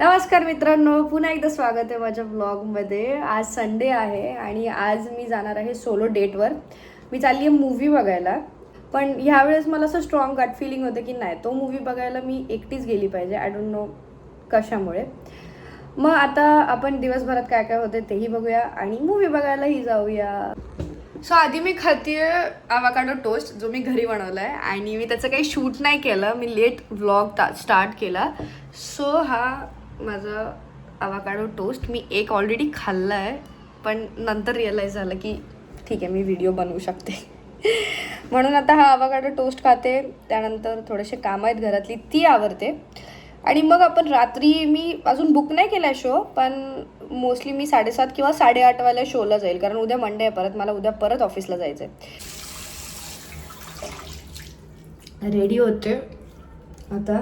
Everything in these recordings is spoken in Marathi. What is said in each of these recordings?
नमस्कार मित्रांनो, पुन्हा एकदा स्वागत आहे माझ्या ब्लॉगमध्ये. आज संडे आहे आणि आज मी जाणार आहे सोलो डेटवर. मी चालली आहे मूव्ही बघायला. पण ह्यावेळेस मला असं स्ट्रॉंग गट फिलिंग होतं की नाही, तो मूव्ही बघायला मी एकटीच गेली पाहिजे. आय डोंट नो कशामुळे. मग आता आपण दिवसभरात काय काय होते तेही बघूया आणि मूव्ही बघायलाही जाऊया. सो आधी मी खातीये आवाकाडो टोस्ट, जो मी घरी बनवला आहे आणि मी त्याचं काही शूट नाही केलं. मी लेट व्लॉग स्टार्ट केला. सो हा माझा आवाकाडो टोस्ट मी एक ऑलरेडी खाल्ला आहे, पण नंतर रिअलाईज झालं की ठीक आहे, मी व्हिडिओ बनवू शकते. म्हणून आता हा आवाकाडो टोस्ट खाते. त्यानंतर थोडेसे कामं आहेत घरातली, ती आवरते आणि मग आपण रात्री, मी अजून बुक नाही केला शो, पण मोस्टली मी 7:30 किंवा 8:30 वाल्या शोला जाईल, कारण उद्या मंडे आहे. परत मला उद्या परत ऑफिसला जायचं आहे. रेडी होते आता.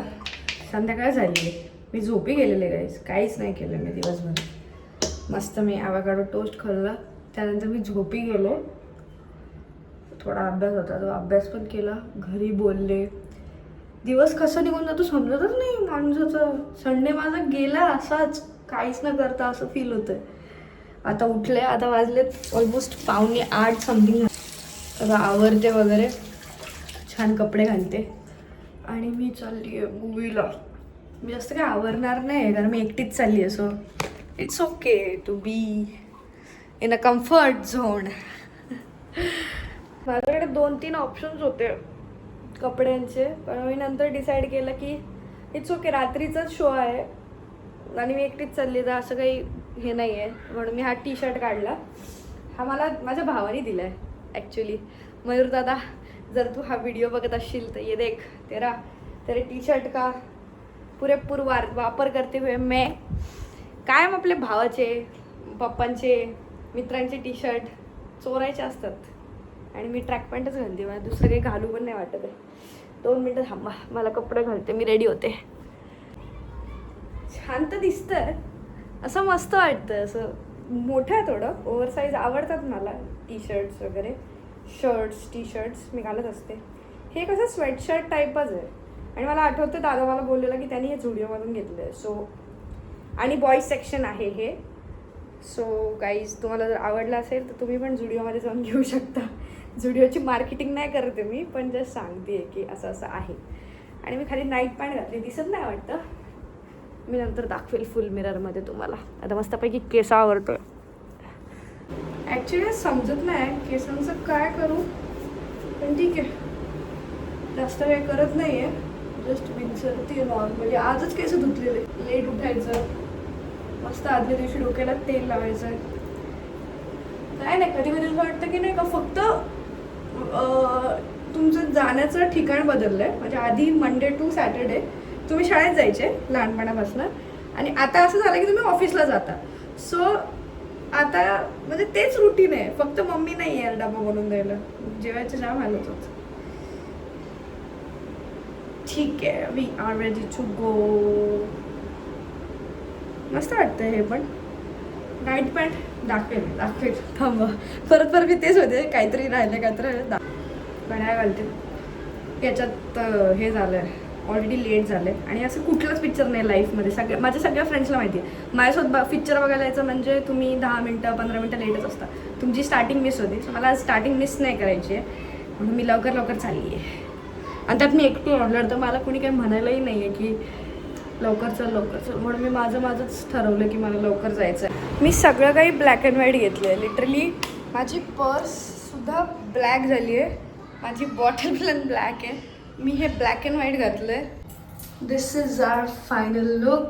संध्याकाळ झाली आहे. मी झोपी गेलेले गाईस, काहीच नाही केलं मी दिवसभर. मस्त मी आवाकाडो टोस्ट खाल्ला, त्यानंतर मी झोपी गेलो. थोडा अभ्यास होता, तो अभ्यास पण केला. घरी बोलले. दिवस कसं निघून जातो समजतच नाही माणसाचं. संडे माझा गेला असाच, काहीच न करता असं फील होतंय. आता उठले, आता वाजलेत ऑलमोस्ट 7:45 समथिंग. आता आवरते वगैरे, छान कपडे घालते आणि मी चालली आहे मूवीला. मी जास्त काय आवरणार नाही कारण मी एकटीच चालली आहे. So it's okay to be in a comfort zone. माझ्याकडे 2-3 ऑप्शन्स होते कपड्यांचे, पण मी नंतर डिसाईड केलं की इट्स ओके, रात्रीचाच शो आहे आणि मी एकटीच चालली, तर असं काही हे नाही आहे. म्हणून मी हा टी-शर्ट काढला. हा मला माझ्या भावाने दिला आहे ॲक्च्युली. मयूर दादा, जर तू हा व्हिडिओ बघत असशील तर ये देख, तेरे टी-शर्ट का पुरेपूर वापर करते हुए मैं. कायम आपले भावाचे, पप्पांचे, मित्रांचे टी-शर्ट चोरायचे असतात आणि मी ट्रॅक पॅन्टच घालते. मला दुसरं काही घालू पण नाही वाटत आहे. 2 मिनटं थांबा, मला कपडे घालते, मी रेडी होते. छान तर दिसतंय, असं मस्त वाटतं. असं मोठं आहे थोडं, ओव्हरसाईज आवडतात मला टी-शर्ट्स वगैरे. शर्ट्स, टी-शर्ट्स मी घालत असते. हे कसं स्वेटशर्ट टाईपच आहे आणि मला आठवतं दादा मला बोललेलं की त्यांनी हे झुडिओमधून घेतलं आहे. सो आणि बॉईज सेक्शन आहे हे. सो गाईज, तुम्हाला जर आवडलं असेल तर तुम्ही पण झुडिओमध्ये जाऊन घेऊ शकता. झुडिओची मार्केटिंग नाही करते मी, पण जस्ट सांगते की असं असं आहे. आणि मी खाली नाईट पॅन्ट घातली, दिसत नाही वाटतं. मी नंतर दाखवेल फुल मिररमध्ये तुम्हाला. आता मस्तपैकी केस आवडतोय. ॲक्च्युली समजत नाही केसांचं काय करू, पण ठीक आहे, जास्त काही करत नाही आहे. जस्ट विंचरते नॉर्मली. आजच केस धुतलेले. लेट उठायचं, मस्त आदल्या दिवशी डोक्याला तेल लावायचं. काय नाही, कधी कधी वाटतं की नाही का फक्त तुमचं जाण्याचं ठिकाण बदललं आहे. म्हणजे आधी मंडे टू सॅटर्डे तुम्ही शाळेत जायचे लहानपणापासून, आणि आता असं झालं की तुम्ही ऑफिसला जाता. सो आता म्हणजे तेच रुटीन आहे, फक्त मम्मी नाही आहे डबा बनवून द्यायला. जेवायचं जाम हालत होतं. ठीक आहे, we are ready to go. मस्त वाटतं हे पण. नाईट पॅन्ट दाखवेल थांबा. परत मी तेच होते, काहीतरी राहिलं काहीतरी घड्याळ घालते. याच्यात हे झालं आहे, ऑलरेडी लेट झालं आहे. आणि असं कुठलाच पिक्चर नाही लाईफमध्ये. माझ्या सगळ्या फ्रेंड्सला माहिती आहे, माझ्यासोबत पिक्चर बघायला यायचं म्हणजे तुम्ही 10 मिनटं 15 मिनटं लेटच असता. तुमची स्टार्टिंग मिस होती. सो मला स्टार्टिंग मिस नाही करायची आहे, म्हणून मी लवकर चालली आहे. आणि त्यात मी एकटी ऑर्डर, तर मला कोणी काही म्हणायलाही नाही आहे की लवकर चल. म्हणून मी माझंच ठरवलं की मला लवकर जायचं आहे. मी सगळं काही ब्लॅक अँड व्हाईट घेतलं आहे. लिटरली माझी पर्ससुद्धा ब्लॅक झाली आहे, माझी बॉटल पण ब्लॅक आहे. मी हे ब्लॅक अँड व्हाईट घातलं आहे. This is our final look.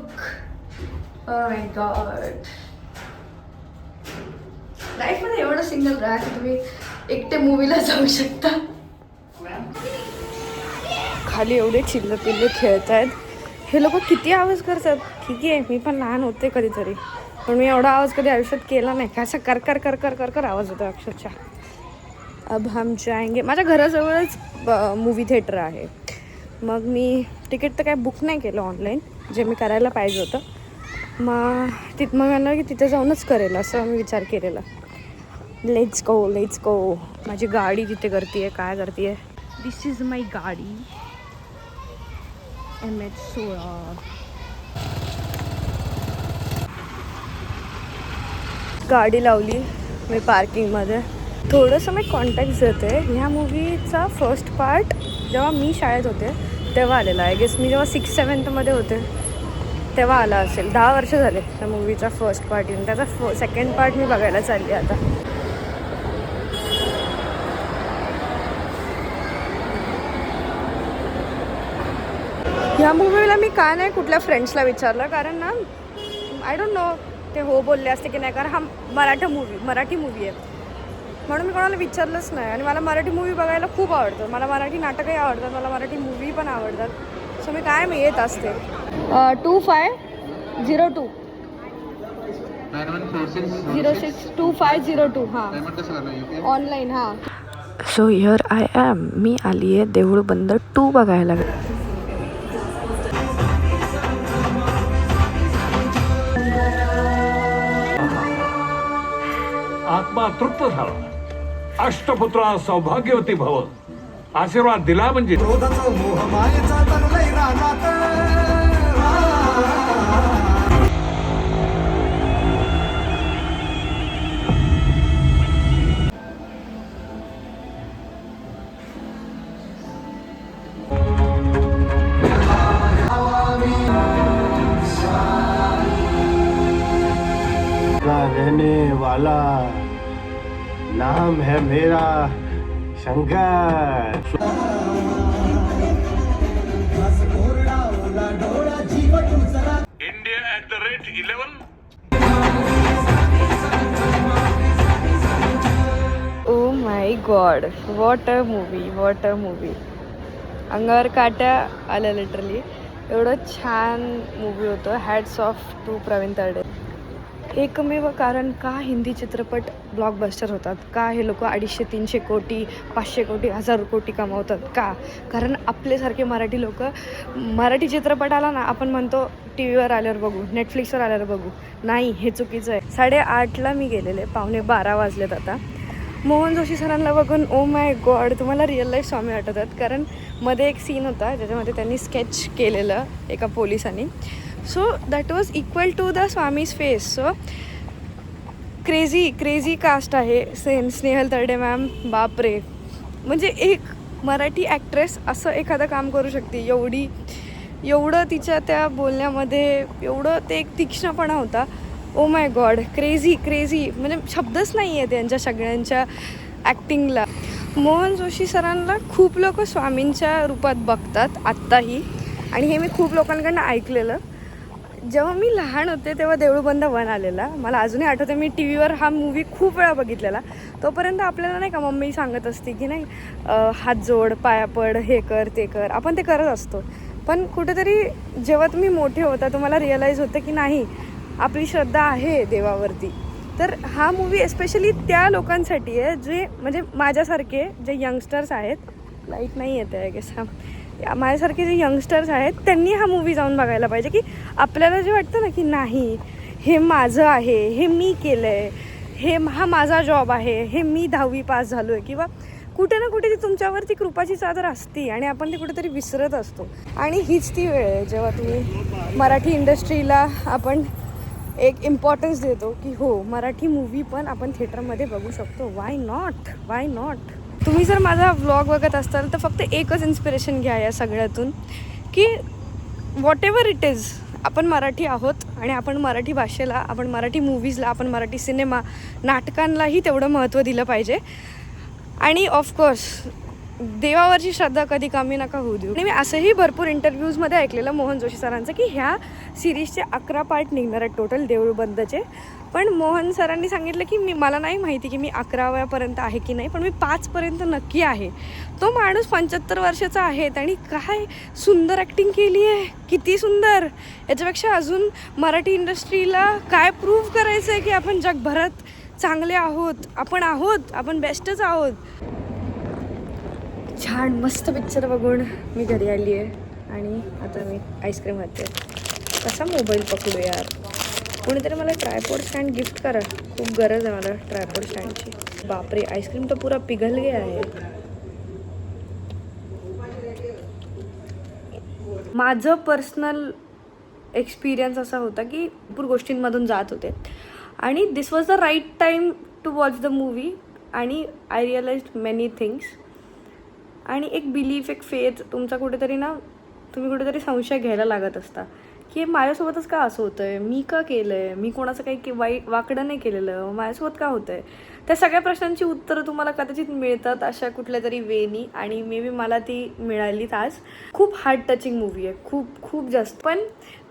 Oh my god. लाईफमध्ये एवढं सिंगल राहा की तुम्ही एकटे मूवीला जाऊ शकता. खाली एवढे चिल्ले खेळत आहेत. हे लोक किती आवाज करतात. ठीक आहे, मी पण लहान होते कधीतरी, पण मी एवढा आवाज कधी आयुष्यात केला नाही. का असं कर कर कर कर कर कर आवाज होतो अक्षरशः. अब हम जाएंगे. माझ्या घराजवळच मूवी थिएटर आहे. मग मी तिकीट तर काय बुक नाही केलं ऑनलाईन, जे मी करायला पाहिजे होतं. मग म्हणलं की तिथे जाऊनच करेल असं मी विचार केलेला. Let's go. माझी गाडी तिथे करते काय करते. दिस इज माय गाडी. MH16. गाडी लावली मी पार्किंगमध्ये. थोडंसं मी कॉन्टॅक्ट देते. ह्या मूवीचा फर्स्ट पार्ट जेव्हा मी शाळेत होते तेव्हा आलेला आहे. गेस मी जेव्हा 6-7मध्ये होते तेव्हा आला असेल. 10 वर्ष झाले त्या मूवीचा फर्स्ट पार्ट येऊन. त्याचा सेकंड पार्ट मी बघायला चालली आता. ह्या मूवीला मी का नाही कुठल्या फ्रेंड्सला विचारलं, कारण ना आय डोंट नो ते हो बोलले असते की नाही, कारण हा मराठी मूवी आहे म्हणून मी कोणाला विचारलंच नाही. आणि मला मराठी मूवी बघायला खूप आवडतं. मला मराठी नाटकही आवडतात, मला मराठी मूवी पण आवडतात. सो मी काय मी येत असते. 2502 062502 हां ऑनलाईन. हां सो हिअर आय ॲम. मी आली आहे देऊळ बंद 2 बघायला. आत्मा तृप्त झाला. अष्टपुत्रा सौभाग्यवती भव. आशीर्वाद दिला म्हणजे रहने वाला नाम है मेरा Shankar. India@11. Oh my god, what a movie. अंगावर काट्या आल्या लिटरली. एवढं छान मूवी होतं. Hats off to Praveen Tarde. एकमेव कारण का हिंदी चित्रपट ब्लॉकबस्टर होतात, का हे लोक 250-300 कोटी 500 कोटी 1000 कोटी कमावतात, का? कारण आपल्यासारखे मराठी लोक मराठी चित्रपट आला ना आपण म्हणतो टी व्हीवर आल्यावर बघू, नेटफ्लिक्सवर आल्यावर बघू. नाही, हे चुकीचं आहे. 8:30ला मी गेलेले, 11:15 वाजलेत आता. मोहन जोशी सरांना बघून ओ माय गॉड, तुम्हाला रिअल लाईफ स्वामी वाटतात. कारण मध्ये एक सीन होता ज्याच्यामध्ये त्यांनी स्केच केलेलं एका पोलिसांनी. So that was equal to the Swami's face. So crazy cast आहे. स्नेहल तरडे मॅम, बापरे, म्हणजे एक मराठी ॲक्ट्रेस असं एखादं काम करू शकते. एवढं तिच्या त्या बोलण्यामध्ये एवढं ते एक तीक्ष्णपणा होता. ओ माय गॉड, क्रेझी म्हणजे शब्दच नाही आहे त्यांच्या सगळ्यांच्या ॲक्टिंगला. मोहन जोशी सरांना खूप लोक स्वामींच्या रूपात बघतात आत्ताही, आणि हे मी खूप लोकांकडनं ऐकलेलं. जेव्हा मी लहान होते तेव्हा देऊळ बंद 1 आलेला. मला अजूनही आठवते, मी टी व्हीवर हा मूवी खूप वेळा बघितलेला. तोपर्यंत आपल्याला नाही का मम्मी सांगत असते की नाही हात जोड, पाया पड, हे कर ते कर, आपण ते करत असतो. पण कुठेतरी जेव्हा तुम्ही मोठे होता तुम्हाला रिअलाईज होतं की नाही, आपली श्रद्धा आहे देवावरती. तर हा मूवी एस्पेशली त्या लोकांसाठी आहे जे म्हणजे माझ्यासारखे जे यंगस्टर्स आहेत. लाईट नाही येते आय गेस. माझ्यासारखे जे यंगस्टर्स आहेत त्यांनी हा मूवी जाऊन बघायला पाहिजे. की आपल्याला जे वाटतं ना की नाही, हे माझं आहे, हे मी केलं आहे, हा माझा जॉब आहे, हे मी 10वी पास झालो आहे, किंवा कुठे ना कुठे ती तुमच्यावरती कृपाची चादर असती आणि आपण ते कुठेतरी विसरत असतो. आणि हीच ती वेळ आहे जेव्हा तुम्ही मराठी इंडस्ट्रीला आपण एक इम्पॉर्टन्स देतो की हो, मराठी मूवी पण आपण थिएटरमध्ये बघू शकतो. Why not. तुम्ही जर माझा व्लॉग बघत असाल तर फक्त एकच इन्स्पिरेशन घ्या या सगळ्यातून, की व्हॉट एव्हर इट इज, आपण मराठी आहोत आणि आपण मराठी भाषेला, आपण मराठी मूव्हीजला, आपण मराठी सिनेमा नाटकांनाही तेवढं महत्त्व दिलं पाहिजे. आणि ऑफकोर्स देवावरची श्रद्धा कधी कमी नका होऊ देऊ. आणि मी असंही भरपूर इंटरव्ह्यूजमध्ये ऐकलेलं मोहन जोशी सरांचं की ह्या सिरीजचे 11 पार्ट निघणार आहेत टोटल देऊळ बंदचे. पण मोहन सरांनी सांगितलं की मला नाही माहिती की मी 11व्यापर्यंत आहे की नाही, पण मी 5पर्यंत नक्की आहे. तो माणूस 75 वर्षाचा आहे आणि काय सुंदर ॲक्टिंग केली आहे, किती सुंदर. याच्यापेक्षा अजून मराठी इंडस्ट्रीला काय प्रूव्ह करायचं आहे की आपण जगभरात चांगले आहोत, आपण बेस्टच आहोत. छान मस्त पिक्चर बघून मी घरी आली आहे आणि आता मी आईस्क्रीम खाते. कसा मोबाईल पकडू यार, कोणीतरी मला ट्रायपॉड स्टँड गिफ्ट करा, खूप गरज आहे मला ट्रायपॉड स्टँडची. बापरे, आईस्क्रीम तर पुरा पिघल गया आहे. माझं पर्सनल एक्सपिरियन्स असा होता की भरपूर गोष्टींमधून जात होते आणि this was the right time to watch the movie. आणि आय रिअलाइज्ड मेनी थिंग्स. आणि एक बिलीफ, एक फेथ तुमचा कुठेतरी ना, तुम्ही कुठेतरी संशय घ्यायला लागत असता की माझ्यासोबतच का असं होतं आहे, मी का केलं आहे, मी कोणाचं काही वाकडं नाही केलेलं, माझ्यासोबत का होतं आहे. त्या सगळ्या प्रश्नांची उत्तरं तुम्हाला कदाचित मिळतात अशा कुठल्या तरी वेनी. आणि मे बी मला ती मिळालीच आज. खूप हार्ट टचिंग मूवी आहे, खूप खूप जास्त. पण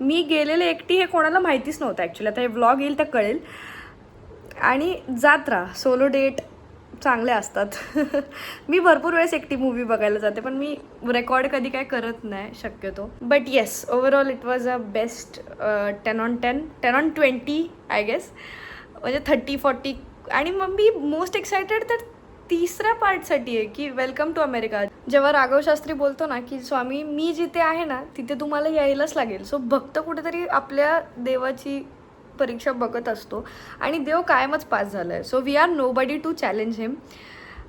मी गेलेले एकटी हे कोणाला माहितीच नव्हतं ॲक्च्युली. आता हे व्लॉग येईल तर कळेल. आणि जात राहा, सोलो डेट चांगले असतात. मी भरपूर वेळेस एकटी मूवी बघायला जाते, पण मी रेकॉर्ड कधी काय करत नाही शक्यतो. But yes, overall it was a best 10/10 I guess. म्हणजे 30-40. आणि मग मी मोस्ट एक्सायटेड तर तिसऱ्या पार्टसाठी आहे की वेलकम टू अमेरिका. जेव्हा राघव शास्त्री बोलतो ना की स्वामी मी जिथे आहे ना तिथे तुम्हाला यायलाच लागेल. सो भक्त कुठेतरी आपल्या देवाची परीक्षा बघत असतो आणि देव कायमच पास झाला आहे. So we are nobody to challenge him.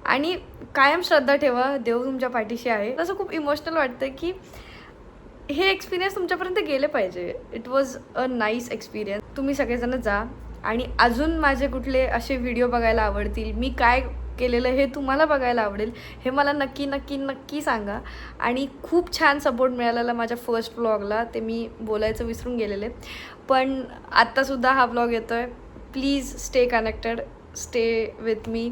आणि कायम श्रद्धा ठेवा, देव तुमच्या पाठीशी आहे. असं खूप इमोशनल वाटतं की हे एक्सपिरियन्स तुमच्यापर्यंत गेले पाहिजे. It was a nice experience. तुम्ही सगळेजण जा. आणि अजून माझे कुठले असे व्हिडिओ बघायला आवडतील, मी काय केलेलं हे तुम्हाला बघायला आवडेल, हे मला नक्की नक्की नक्की सांगा. आणि खूप छान सपोर्ट मिळालेला माझ्या फर्स्ट व्लॉगला, ते मी बोलायचं विसरून गेलेले. पण आत्तासुद्धा हा व्लॉग येतो आहे. Please stay connected, stay with me.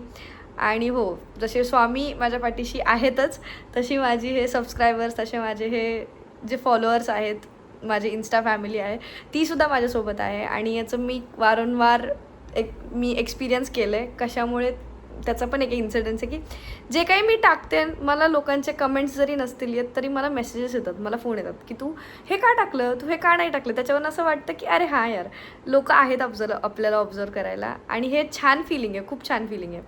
आणि हो, जसे स्वामी माझ्या पाठीशी आहेतच, तशी माझी हे सबस्क्रायबर्स, तसे माझे हे जे फॉलोअर्स आहेत, माझी इन्स्टा फॅमिली आहे, तीसुद्धा माझ्यासोबत आहे. आणि याचं मी वारंवार मी एक्सपिरियन्स केलं आहे. कशामुळे, त्याचा पण एक इन्सिडन्स आहे की जे काही मी टाकते, मला लोकांचे कमेंट्स जरी नसतील येत तरी मला मेसेजेस येतात, मला फोन येतात की तू हे का टाकलं, तू हे का नाही टाकलं. त्याच्यावरून असं वाटतं की अरे हां यार, लोक आहेत आपल्याला ऑब्झर्व करायला. आणि हे छान फिलिंग आहे, खूप छान फिलिंग आहे.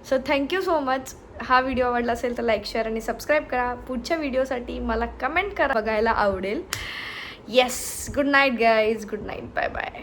So thank you so much. हा व्हिडिओ आवडला असेल तर लाईक, शेअर आणि सबस्क्राईब करा. पुढच्या व्हिडिओसाठी मला कमेंट करा, बघायला आवडेल. Yes, good night guys, good night, bye bye.